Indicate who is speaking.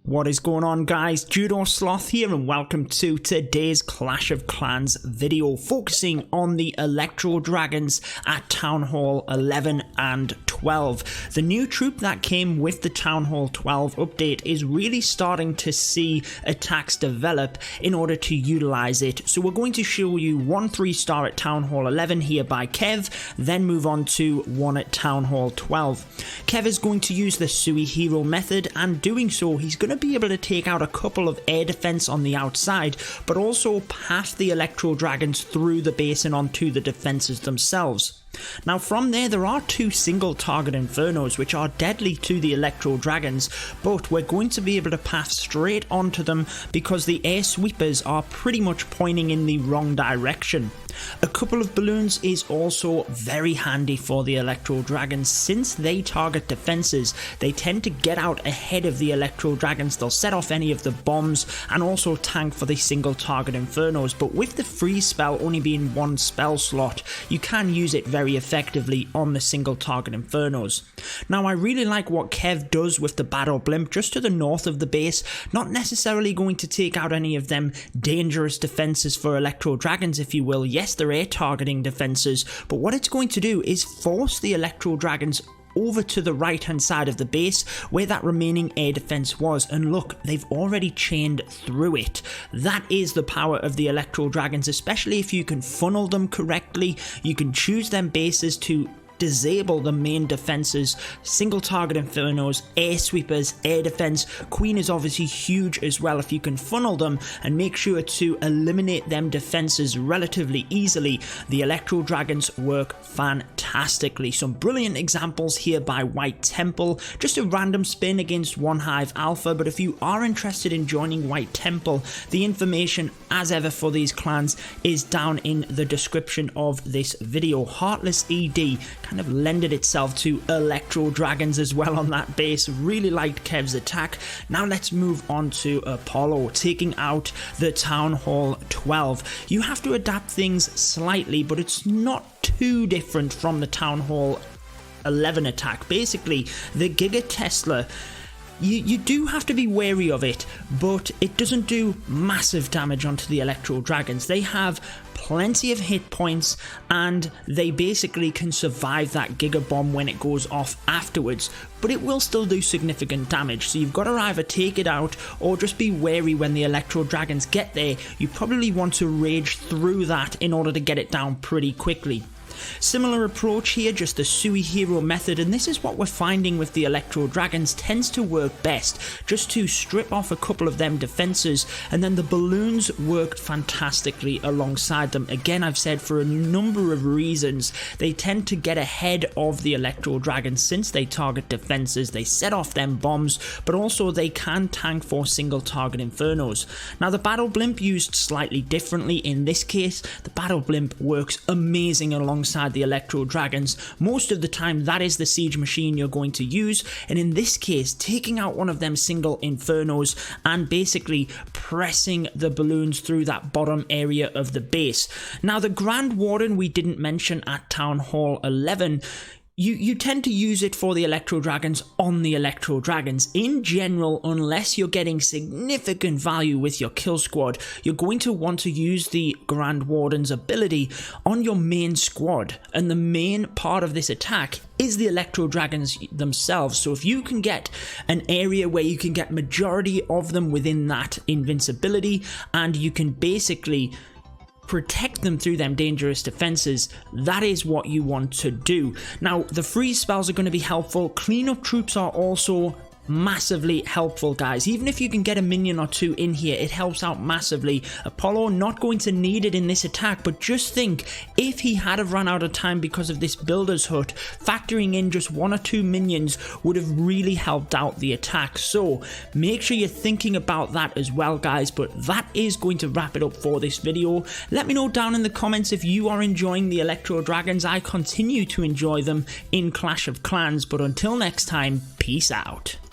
Speaker 1: What is going on, guys? Judo Sloth here, and welcome to today's Clash of Clans video, focusing on the Electro Dragons at Town Hall 11 and 12. The new troop that came with the Town Hall 12 update is really starting to see attacks develop in order to utilize it. So we're going to show you one 3-star at Town Hall 11 here by Kev, then move on to one at Town Hall 12. Kev is going to use the Sui Hero method, and doing so, he's going to be able to take out a couple of air defense on the outside, but also pass the Electro Dragons through the base and onto the defenses themselves. Now from there are two single target Infernos which are deadly to the Electro Dragons, but we're going to be able to pass straight onto them because the air sweepers are pretty much pointing in the wrong direction. A couple of balloons is also very handy for the Electro Dragons. Since they target defenses, they tend to get out ahead of the Electro Dragons. They'll set off any of the bombs and also tank for the single target Infernos, but with the freeze spell only being one spell slot, you can use it very effectively on the single target Infernos. Now I really like what Kev does with the battle blimp just to the north of the base. Not necessarily going to take out any of them dangerous defenses for Electro Dragons, if you will. Yes, they're air targeting defenses, but what it's going to do is force the Electro Dragons over to the right hand side of the base where that remaining air defense was, and look, they've already chained through it. That is the power of the Electro Dragons, especially if you can funnel them correctly. You can choose them bases to disable the main defenses, single target Infernos, air sweepers, air defense. Queen is obviously huge as well if you can funnel them and make sure to eliminate them defenses relatively easily. The Electro Dragons work fantastically. Some brilliant examples here by White Temple, just a random spin against One Hive Alpha, but if you are interested in joining White Temple, the information as ever for these clans is down in the description of this video. Heartless ED kind of lended itself to Electro Dragons as well on that base. Really liked Kev's attack. Now let's move on to Apollo taking out the Town Hall 12. You have to adapt things slightly, but it's not too different from the Town Hall 11 attack. Basically, the Giga Tesla, you do have to be wary of it, but it doesn't do massive damage onto the Electro Dragons. They have plenty of hit points and they basically can survive that Giga Bomb when it goes off afterwards, but it will still do significant damage. So you've got to either take it out or just be wary when the Electro Dragons get there. You probably want to rage through that in order to get it down pretty quickly. Similar approach here, just the Sui Hero method, and this is what we're finding with the Electro Dragons tends to work best, just to strip off a couple of them defenses, and then the balloons work fantastically alongside them. Again, I've said for a number of reasons, they tend to get ahead of the Electro Dragons since they target defenses, they set off them bombs, but also they can tank for single target Infernos. Now the battle blimp used slightly differently in this case. The battle blimp works amazing alongside the Electro Dragons. Most of the time that is the siege machine you're going to use, and in this case taking out one of them single Infernos and basically pressing the balloons through that bottom area of the base. Now the Grand Warden we didn't mention at Town Hall 11. You tend to use it for the Electro Dragons on the Electro Dragons. In general, unless you're getting significant value with your kill squad, you're going to want to use the Grand Warden's ability on your main squad. And the main part of this attack is the Electro Dragons themselves. So if you can get an area where you can get majority of them within that invincibility, and you can basically protect them through them dangerous defenses, that is what you want to do. Now the freeze spells are going to be helpful. Cleanup troops are also massively helpful, guys. Even if you can get a minion or two in here, it helps out massively. Apollo not going to need it in this attack, but just think if he had have run out of time because of this builder's hut, factoring in just one or two minions would have really helped out the attack. So make sure you're thinking about that as well, guys. But that is going to wrap it up for this video. Let me know down in the comments if you are enjoying the Electro Dragons. I continue to enjoy them in Clash of Clans, but until next time, peace out.